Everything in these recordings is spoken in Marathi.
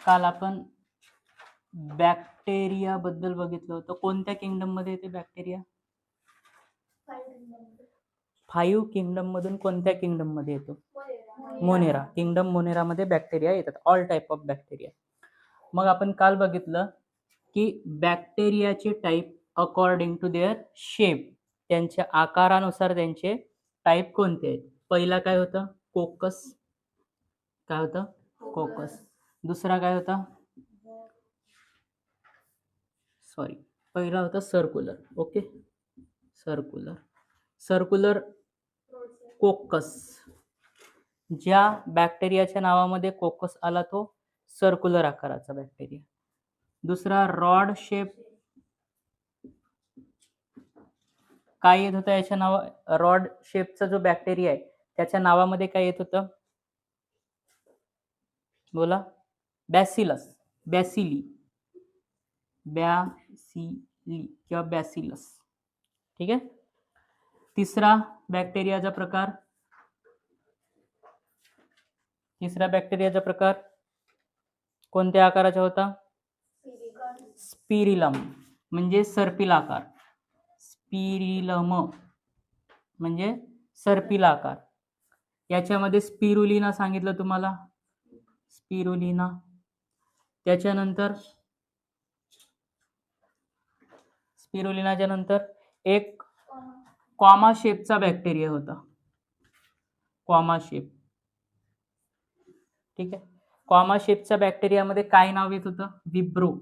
काल आपण बॅक्टेरिया बद्दल बघितलं होतं. कोणत्या किंगडम मध्ये येते बॅक्टेरिया? 5 किंगडम मधून कोणत्या किंगडम मध्ये येतो? मोनेरा. किंगडम मोनेरा मध्ये बॅक्टेरिया येतात. All type of bacteria. मग आपण काल बघितलं की बॅक्टेरियाचे type according to their shape, त्यांच्या आकारानुसार त्यांचे टाइप कोणते आहेत? पहिला काय होता? कोकस. काय होतं? कोकस. दुसरा काय होता? सॉरी, पहिला होता सर्क्युलर. Okay, circular कोकस. ज्या बॅक्टेरियाच्या नावामध्ये कोकस आला तो सर्क्युलर आकाराचा बॅक्टेरिया. दुसरा रॉड शेप. काय येत होतं याच्या नाव? रॉड शेपचा जो बॅक्टेरिया आहे त्याच्या नावामध्ये काय येत होतं? बोला. बॅसिलस, बॅसिली किंवा बॅसिलस. ठीक आहे. तिसरा बॅक्टेरियाचा प्रकार कोणत्या आकाराचा होता? स्पिरिलम म्हणजे सर्पिल आकार. स्पिरिलम म्हणजे सर्पिल आकार. याच्यामध्ये स्पिरुलिना सांगितलं तुम्हाला. स्पिरुलिना. त्याच्यानंतर स्पिरुलिनाच्या नंतर एक कॉमा शेपचा बॅक्टेरिया होता. Comma shape. ठीक आहे. कॉमा शेपच्या बॅक्टेरियामध्ये काय नाव येत होतं? विब्रो.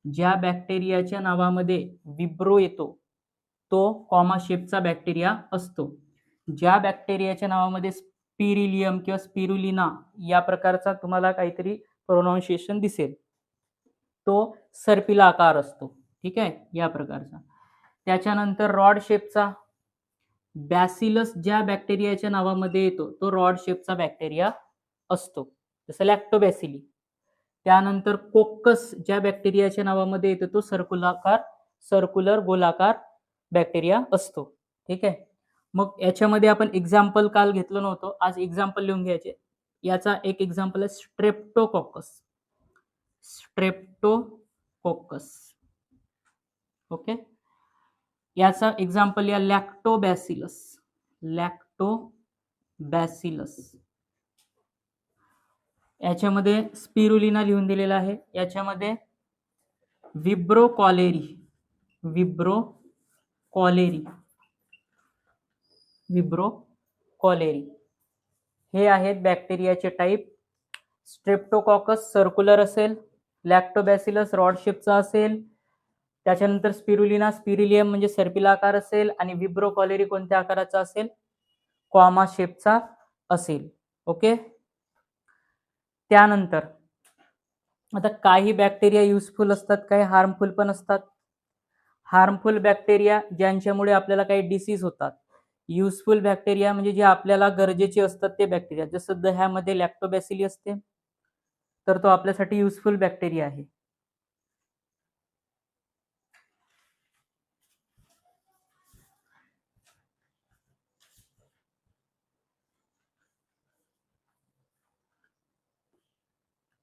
ज्या बॅक्टेरियाच्या नावामध्ये विब्रो येतो तो कॉमा शेपचा बॅक्टेरिया असतो. ज्या बॅक्टेरियाच्या नावामध्ये स्पिरिलियम किंवा स्पिरुलिना या प्रकारचा तुम्हाला काहीतरी प्रोनाउन्सिएशन दिसेल तो सर्पिल आकार असतो. ठीक आहे, या प्रकारचा. त्याच्यानंतर रॉड शेपचा बॅसिलस ज्या बॅक्टेरियाच्या नावामध्ये येतो तो रॉड शेपचा बॅक्टेरिया असतो, जसं लॅक्टोबॅसिली. त्यानंतर कोकस ज्या बॅक्टेरियाच्या नावामध्ये येतो तो सर्क्युलर गोलाकार बॅक्टेरिया असतो. ठीक आहे. मग याच्यामध्ये आपण एक्झाम्पल काल घेतलं नव्हतं, आज एक्झाम्पल लिहून घ्यायचे. याचा एक एक्झाम्पल आहे स्ट्रेप्टोकोकस. स्ट्रेप्टोकोकस. ओके. याचा एक्झाम्पल या लॅक्टोबॅसिलस. लॅक्टोबॅसिलस. याच्यामध्ये स्पिरुलिना लिहून दिलेला आहे. याच्यामध्ये विब्रो कॉलेरी. विब्रो कॉलेरी हे आहेत बॅक्टेरियाचे टाईप. स्ट्रेप्टोकॉकस सर्क्युलर असेल, लॅक्टोबॅसिलस रॉड शेपचा असेल, त्याच्यानंतर स्पिरुलिना स्पिरिलियम म्हणजे सर्पिल आकार असेल, आणि विब्रो कॉलेरी कोणत्या आकाराचा असेल? कॉमा शेपचा असेल. ओके. त्यानंतर आता काही बॅक्टेरिया युजफुल असतात, काही हार्मफुल पण असतात. हार्मफुल बॅक्टेरिया ज्यांच्यामुळे आपल्याला काही डिसीज होतात. युजफुल बॅक्टेरिया म्हणजे जे आपल्याला गरजेचे असतात ते बॅक्टेरिया. जसं दह्यामध्ये लॅक्टोबॅसिली असते तर तो आपल्यासाठी युजफुल बॅक्टेरिया आहे.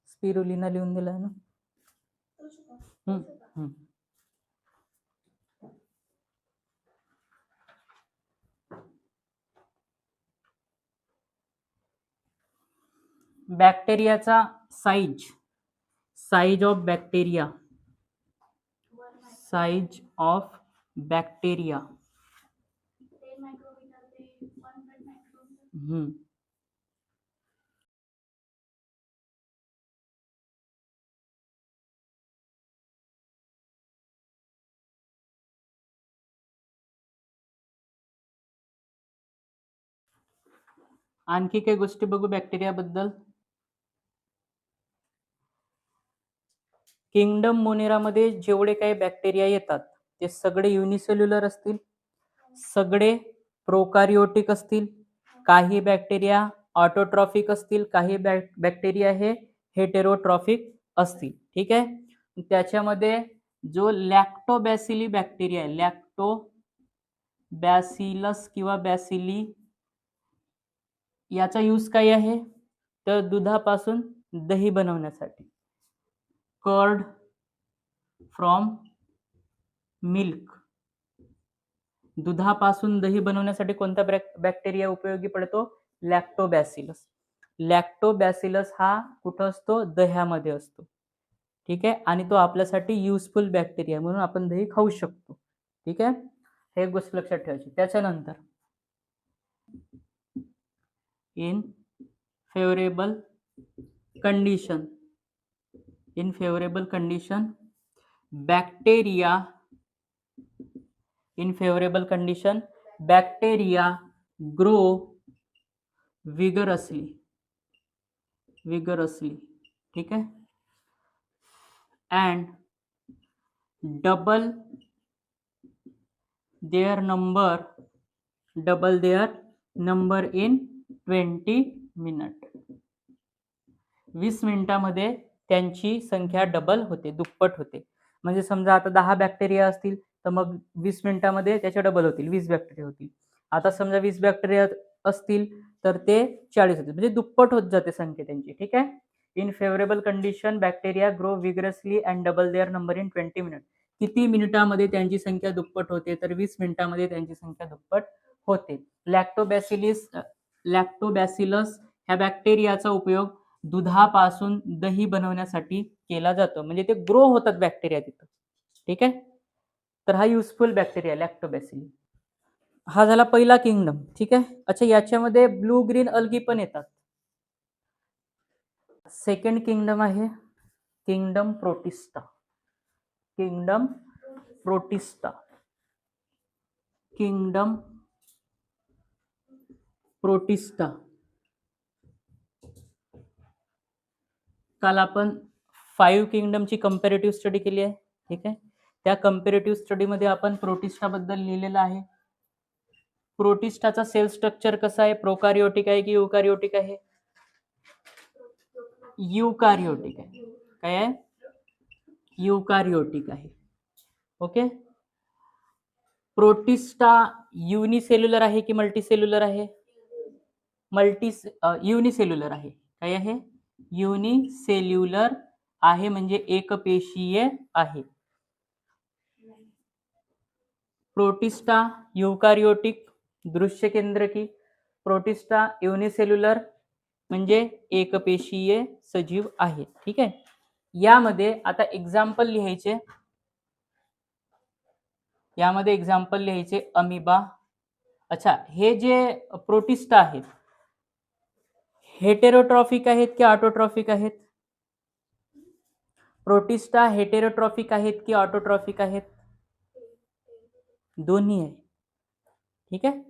स्पिरुलिना लिहून दिलाय ना. बॅक्टेरियाचा size of bacteria. Size of bacteria. आणखी काही गोष्टी बघू बॅक्टेरिया बद्दल. किंगडम मोनेरामध्ये जेवढे काही बॅक्टेरिया येतात ते सगळे युनिसेल्युलर असतील, सगळे प्रोकॅरियोटिक असतील, काही बॅक्टेरिया ऑटोट्रॉफिक असतील, काही बॅक्टेरिया हे हेटेरोट्रॉफिक असतील. ठीक आहे. त्याच्यामध्ये जो लॅक्टोबॅसिली बॅक्टेरिया आहे, लॅक्टोबॅसिलस किंवा बॅसिली, याचा यूज काय आहे? तर दुधापासून दही बनवण्यासाठी. Curd from milk. दुधापासून दही बनवण्यासाठी कोणता बॅक्टेरिया उपयोगी पडतो? लॅक्टोबॅसिलस. लॅक्टोबॅसिलस हा कुठं असतो? दह्यामध्ये असतो. ठीक आहे, आणि तो आपल्यासाठी युजफुल बॅक्टेरिया म्हणून आपण दही खाऊ शकतो. ठीक आहे, हे एक गोष्ट लक्षात ठेवायची. त्याच्यानंतर in favourable condition, in favourable condition bacteria, in favourable condition bacteria grow vigorously, vigorously. ठीक आहे, and double their number in 20 minutes. 20 मिनिटामध्ये त्यांची संख्या डबल होते, दुप्पट होते. म्हणजे समजा आता 10 बॅक्टेरिया असतील तर मग 20 मिनिटामध्ये त्याच्या डबल होतील, 20 बॅक्टेरिया होतील. आता समजा 20 बॅक्टेरिया असतील तर ते 40 होतील, म्हणजे दुप्पट होत जाते संख्या त्यांची. ठीक आहे, in favourable condition bacteria grow vigorously and double their number in 20 minute. किती मिनिटामध्ये त्यांची संख्या दुप्पट होते? तर 20 मिनिटामध्ये त्यांची संख्या दुप्पट होते. लॅक्टोबॅसिलस ह्या बॅक्टेरियाचा उपयोग दुधापासून दही बनवण्यासाठी केला जातो. म्हणजे ते ग्रो होतात बॅक्टेरिया तिथं. ठीक आहे, तर हा युजफुल बॅक्टेरिया लॅक्टोबॅसिली. हा झाला पहिला किंगडम. ठीक आहे, अच्छा, याच्यामध्ये ब्लू ग्रीन अल्गी पण येतात. सेकंड किंगडम आहे kingdom protista. Kingdom protista, kingdom protista. काल आपण 5 किंगडमची कंपॅरेटिव्ह स्टडी केली आहे. ठीक आहे, त्या कंपॅरेटिव्ह स्टडीमध्ये आपण प्रोटिस्टा बद्दल लिहिलेलं आहे. प्रोटिस्टाचा सेल स्ट्रक्चर कसा आहे? प्रोकॅरियोटिक आहे की युकॅरियोटिक आहे? युकॅरियोटिक आहे. काय आहे? युकॅरियोटिक आहे. ओके, प्रोटिस्टा युनिसेल्युलर आहे की मल्टीसेल्युलर आहे? युनिसेल्युलर आहे. काय आहे? युनिसेल्युलर आहे, म्हणजे एकपेशीय आहे. प्रोटिस्टा युकॅरियोटिक दृश्य केंद्रकी, प्रोटिस्टा युनिसेल्युलर म्हणजे एकपेशीय सजीव आहे. ठीक आहे, यामध्ये आता एक्झाम्पल लिहायचे. यामध्ये एक्झाम्पल लिहायचे अमिबा. अच्छा, हे जे प्रोटिस्टा आहेत हेटेरोट्रॉफिक आहेत की ऑटोट्रॉफिक आहेत? प्रोटिस्टा हेटेरोट्रॉफिक आहेत की ऑटोट्रॉफिक आहेत? दोन्ही आहे. ठीक आहे,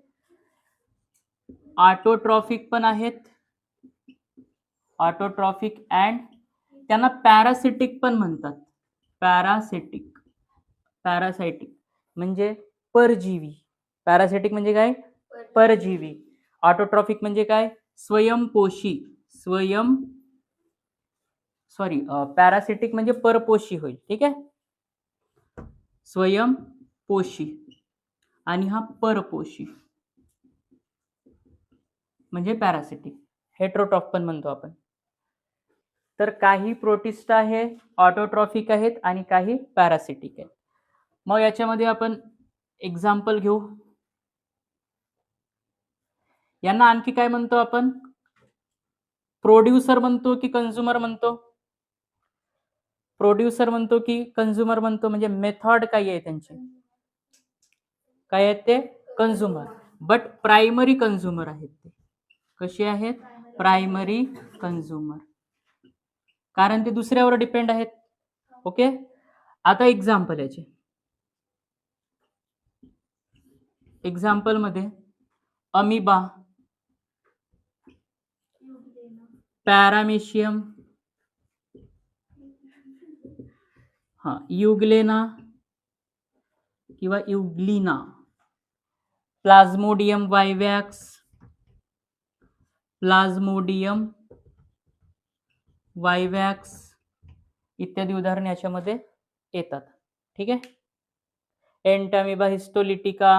ऑटोट्रॉफिक पण आहेत, ऑटोट्रॉफिक, अँड त्यांना पॅरासिटिक पण म्हणतात. पॅरासिटिक, पॅरासाइटिक म्हणजे परजीवी. पॅरासिटिक म्हणजे काय? परजीवी. ऑटोट्रॉफिक म्हणजे काय? स्वयंपोषी. पॅरासिटिक म्हणजे परपोषी होईल. ठीक आहे, स्वयंपोषी आणि हा परपोषी म्हणजे पॅरासिटिक. हेट्रोट्रॉफ पण म्हणतो आपण. तर काही प्रोटिस्टा हे ऑटोट्रॉफिक आहेत आणि काही पॅरासिटिक आहेत. मग याच्यामध्ये आपण एक्झाम्पल घेऊ. यांना आणखी काय म्हणतो आपण? प्रोड्युसर म्हणतो की कंझ्युमर म्हणतो? प्रोड्युसर म्हणतो की कंझ्युमर म्हणतो? म्हणजे मेथड काय आहे त्यांची? काय आहेत ते? कंझ्युमर. बट प्रायमरी कंझ्युमर आहेत ते. कसे आहेत? प्रायमरी कंझ्युमर, कारण ते दुसऱ्यावर डिपेंड आहेत. ओके, आता एक्झाम्पल याचे. एक्झाम्पल मध्ये अमिबा, पॅरामेशियम, युग्लेना किंवा युग्लिना, प्लाझ्मोडियम वायवॅक्स, प्लाझ्मोडियम वायवॅक्स इत्यादी उदाहरणे याच्यामध्ये येतात. ठीक आहे, एंटामिबा हिस्टोलिटिका,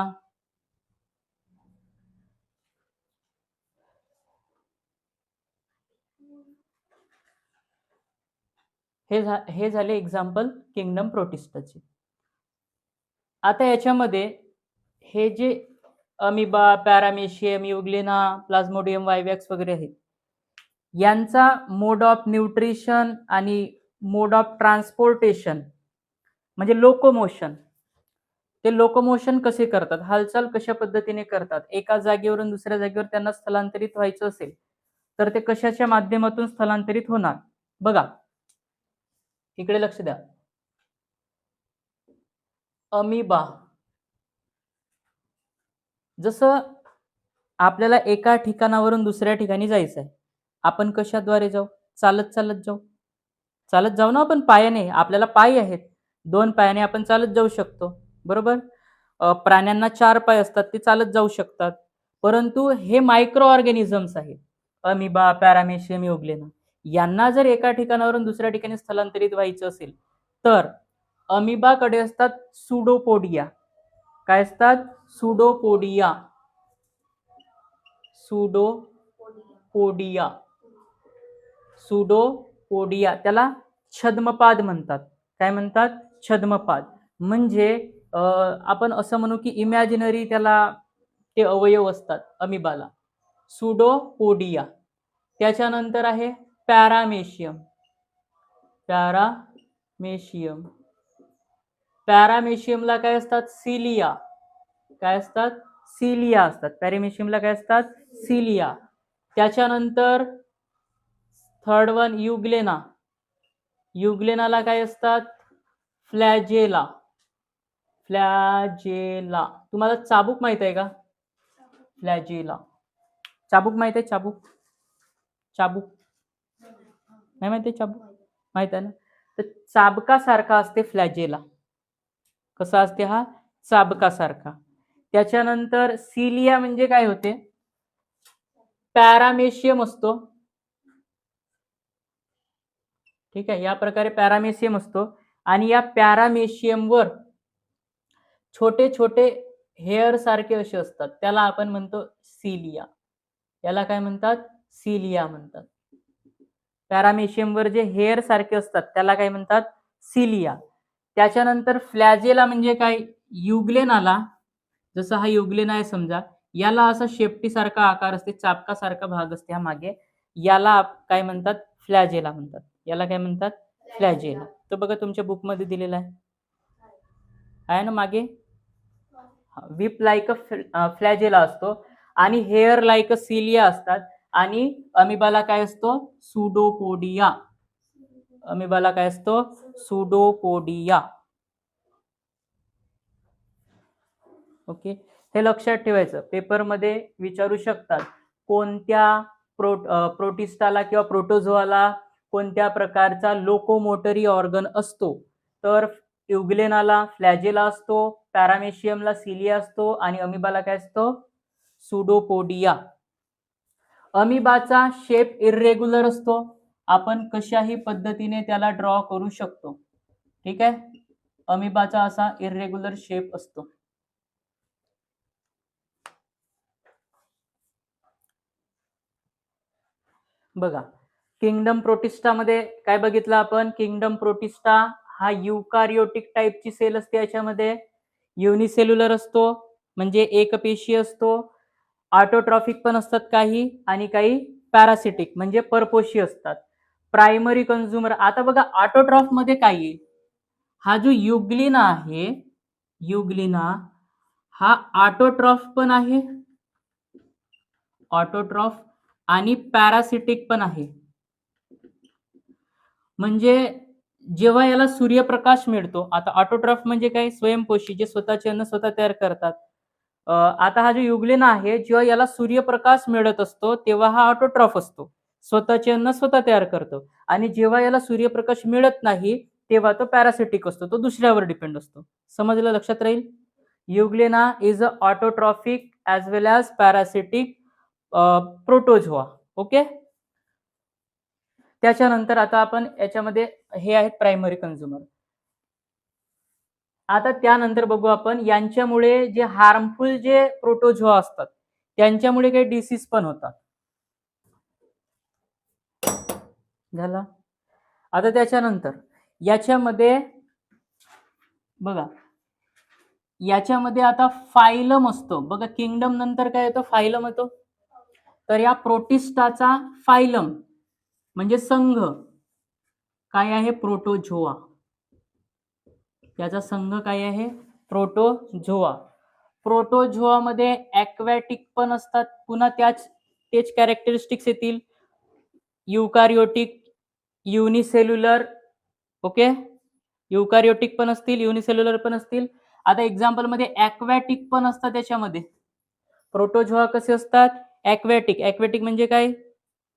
हे झाले एक्झाम्पल किंगडम प्रोटिस्टाचे. आता याच्यामध्ये हे जे अमिबा, पॅरामेशियम, युग्लिना, प्लाझ्मोडियम, वायवॅक्स वगैरे आहेत, यांचा मोड ऑफ न्यूट्रिशन आणि मोड ऑफ ट्रान्सपोर्टेशन म्हणजे लोकोमोशन, ते लोकोमोशन कसे करतात, हालचाल कशा पद्धतीने करतात, एका जागेवरून दुसऱ्या जागेवर त्यांना स्थलांतरित व्हायचं असेल तर ते कशाच्या माध्यमातून स्थलांतरित होणार. बघा इकडे लक्ष द्या. अमिबा, जसं आपल्याला एका ठिकाणावरून दुसऱ्या ठिकाणी जायचं आहे, आपण कशाद्वारे जाऊ? चालत चालत जाऊ. चालत जाऊ ना आपण, पायाने. आपल्याला पाय आहेत, 2 पायाने आपण चालत जाऊ शकतो, बरोबर. प्राण्यांना 4 पाय असतात, ते चालत जाऊ शकतात. परंतु हे मायक्रो ऑर्गॅनिझम्स आहेत, अमिबा, पॅरामेशियम, युग्लिना. यांना जर एका ठिकाणावरून दुसऱ्या ठिकाणी स्थलांतरित व्हायचं असेल तर अमिबाकडे असतात सुडोपोडिया. काय असतात? सुडोपोडिया. सुडोपोडिया. सुडोपोडिया, त्याला छद्मपाद म्हणतात. काय म्हणतात? छद्मपाद. म्हणजे आपण असं म्हणू की इमॅजिनरी त्याला ते अवयव असतात अमिबाला. सुडोपोडिया. त्याच्यानंतर आहे पॅरामेशियम. पॅरामेशियम. पॅरामेशियमला काय असतात? सिलिया. काय असतात? सिलिया असतात. पॅरामेशियमला काय असतात? सिलिया. त्याच्यानंतर थर्ड वन युग्लेना. युग्लेनाला काय असतात? फ्लॅजेला. फ्लॅजेला. तुम्हाला चाबूक माहित आहे का? फ्लॅजेला. चाबूक माहित आहे? चाबूक. चाबूक नाही माहिती? चाबूक माहित आहे ना. तर चाबकासारखा असते फ्लॅजेला. कसा असते हा? चाबकासारखा. त्याच्यानंतर सिलिया म्हणजे काय होते? पॅरामेशियम असतो, ठीक आहे. या प्रकारे पॅरामेशियम असतो आणि या पॅरामेशियमवर छोटे छोटे हेअर सारखे असे असतात, त्याला आपण म्हणतो सिलिया. याला काय म्हणतात? सिलिया म्हणतात. पॅरामेशियमवर जे हेअर सारखे असतात त्याला काय म्हणतात? सिलिया. त्याच्यानंतर फ्लॅजेला म्हणजे काय? युग्लेनाला, जसं हा युग्लेना आहे समजा, याला असा शेपटी सारखा आकार असते, चापकासारखा भाग असते हा मागे, याला काय म्हणतात? फ्लॅजेला म्हणतात. याला काय म्हणतात? फ्लॅजेला. तर बघा तुमच्या बुक मध्ये दिलेला आहे ना मागे. विप लाईक अ फ्लॅजेला असतो आणि हेअर लाईक अ सिलिया असतात. आणि अमिबाला काय असतो? सुडोपोडिया. अमिबाला काय असतो? सुडोपोडिया. ओके, हे लक्षात ठेवायचं. पेपरमध्ये विचारू शकतात कोणत्या प्रोटिस्टाला किंवा प्रोटोझोआला कोणत्या प्रकारचा लोकोमोटरी ऑर्गन असतो. तर युग्लेनाला फ्लॅजेला असतो, पॅरामेशियमला सिलिया असतो आणि अमिबाला काय असतो? सुडोपोडिया. अमिबाचा शेप इरेग्युलर असतो, आपण कशाही पद्धतीने त्याला ड्रॉ करू शकतो, ठीक आहे. अमिबाचा असा इरेग्युलर शेप असतो. बघा किंगडम प्रोटिस्टामध्ये काय बघितलं आपण? किंगडम प्रोटिस्टा हा युकारियोटिक टाईपची सेल असते. याच्यामध्ये युनिसेल्युलर असतो म्हणजे एकपेशीय असतो. ऑटोट्रॉफिक पण असतात काही आणि काही पॅरासिटिक म्हणजे परपोषी असतात. Primary consumer. आता बघा ऑटोट्रॉफ मध्ये काय येईल? हा जो युग्लिना आहे, युग्लिना हा ऑटोट्रॉफ पण आहे, ऑटोट्रॉफ आणि पॅरासिटिक पण आहे. म्हणजे जेव्हा याला सूर्यप्रकाश मिळतो, आता ऑटोट्रॉफ म्हणजे काय? स्वयंपोषी, जे स्वतःचे अन्न स्वतः तयार करतात. आता हा जो युग्लिना आहे, जेव्हा याला सूर्यप्रकाश मिळत असतो तेव्हा हा ऑटोट्रॉफ असतो, स्वतःचे अन्न स्वतः तयार करतो. आणि जेव्हा याला सूर्यप्रकाश मिळत नाही तेव्हा तो पॅरासिटिक असतो, तो दुसऱ्यावर डिपेंड असतो. समजलं? लक्षात राहील. Euglena is a autotrophic as well as parasitic protozoa. Okay. त्याच्यानंतर आता आपण याच्यामध्ये हे आहेत प्रायमरी कंझ्युमर. आता त्यानंतर बघू आपण यांच्यामुळे जे हार्मफुल जे प्रोटोझोआ असतात त्यांच्यामुळे काही डिसीज पण होतात. झाला. आता त्याच्यानंतर याच्यामध्ये बघा, याच्यामध्ये आता फायलम असतो बघा, किंगडम नंतर काय येतो, फायलम येतो. तर या प्रोटिस्टाचा फायलम म्हणजे संघ काय आहे, प्रोटोझोआ. याचा संघ काय आहे, प्रोटोझोआ. प्रोटोझोआ मध्ये ॲक्वॅटिक पण असतात, पुन्हा तेच कॅरेक्टरिस्टिक्स येतील. युकॅरियोटिक, युनिसेल्युलर, ओके, युकॅरियोटिक पण असतील, युनिसेल्युलर पण असतील. आता एक्झाम्पल मध्ये ॲक्वॅटिक पण असतात त्याच्यामध्ये. प्रोटोझोआ कसे असतात, ॲक्वॅटिक. ॲक्वॅटिक म्हणजे काय,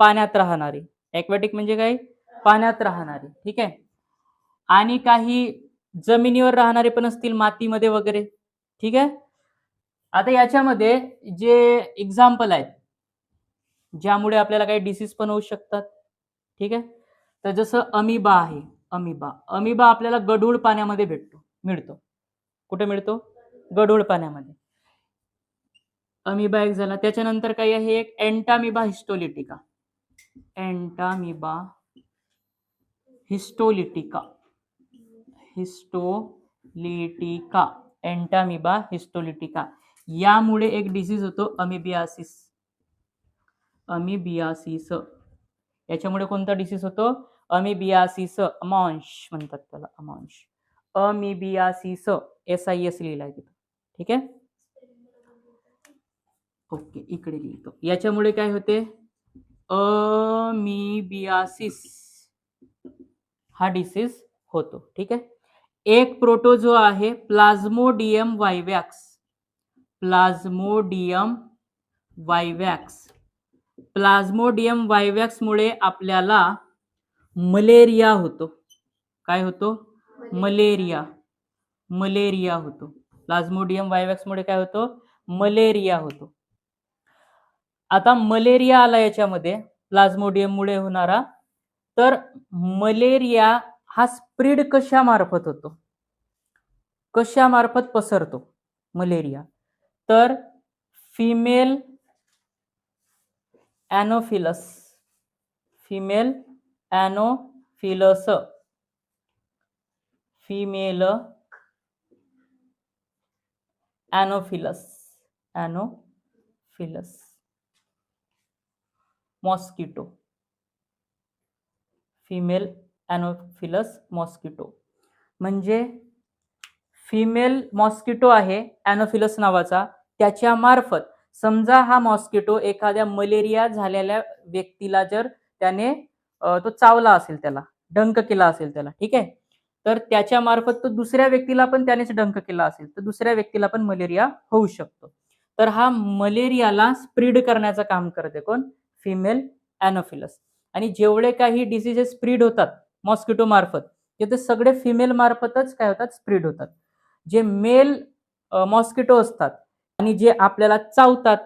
पाण्यात राहणारे. ॲक्वॅटिक म्हणजे काय, पाण्यात राहणारे, ठीक आहे. आणि काही जमिनीवर राहणारे पण असतील, मातीमध्ये वगैरे, ठीक आहे. आता याच्यामध्ये जे एक्झाम्पल आहेत ज्यामुळे आपल्याला काही डिसीज पण होऊ शकतात, ठीक आहे. तर जसं अमिबा आहे, अमिबा आपल्याला गढूळ पाण्यामध्ये मिळतो. कुठे मिळतो, गढूळ पाण्यामध्ये. अमिबा एक झाला. त्याच्यानंतर काय आहे, एक Entamoeba histolytica. Entamoeba histolytica, Entamoeba histolytica. यामुळे एक डिसीज होतो अमिबियासिस. याच्यामुळे कोणता डिसीज होतो, अमिबियासिस. अमांश म्हणतात त्याला, अमांश. अमिबियासिस, SIS लिहिलाय तिथं, ठीक आहे. ओके, इकडे लिहितो. याच्यामुळे काय होते, अमिबियासिस हा डिसीज होतो, ठीक आहे. एक प्रोटोझोआ आहे प्लाझ्मोडियम वायवॅक्स. प्लाझ्मोडियम वायवॅक्स मुळे आपल्याला मलेरिया होतो. काय होतो, मलेरिया होतो. प्लाझ्मोडियम वायवॅक्स मुळे काय होतो, मलेरिया होतो. आता मलेरिया आला याच्यामध्ये प्लाझ्मोडियम मुळे होणारा. तर मलेरिया हा स्प्रीड कशामार्फत होतो, कशामार्फत पसरतो मलेरिया, तर female Anopheles. Female Anopheles mosquito. Female Anopheles mosquito म्हणजे फिमेल मॉस्किटो आहे ॲनोफिलस नावाचा. त्याच्या मार्फत समजा हा मॉस्किटो एखाद्या मलेरिया झालेल्या व्यक्तीला जर त्याने तो चावला असेल, त्याला डंक केला असेल त्याला, ठीक आहे. तर त्याच्या मार्फत तो दुसऱ्या व्यक्तीला पण त्यानेच डंक केला असेल तर दुसऱ्या व्यक्तीला पण मलेरिया होऊ शकतो. तर हा मलेरियाला स्प्रीड करण्याचं काम करते कोण, फिमेल ॲनोफिलस. आणि जेवढे काही डिसीजेस स्प्रीड होतात मॉस्किटो मार्फत ते सगळे फिमेल मार्फतच काय होतात, स्प्रीड होतात. जे मेल मॉस्किटो असतात आणि जे आपल्याला चावतात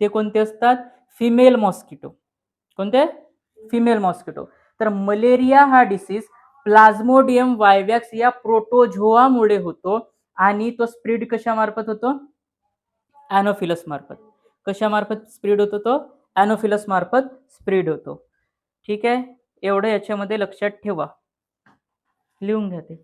ते कोणते असतात, फिमेल मॉस्किटो. कोणते, फिमेल मॉस्किटो. तर मलेरिया हा डिसीज प्लाझ्मोडियम वायवॅक्स या प्रोटोझोआमुळे होतो आणि तो स्प्रीड कशामार्फत होतो, ॲनोफिलस मार्फत. कशामार्फत स्प्रीड होतो तो, ॲनोफिलस मार्फत स्प्रीड होतो, ठीक आहे. एवढं याच्यामध्ये लक्षात ठेवा, लिहून घ्या ते.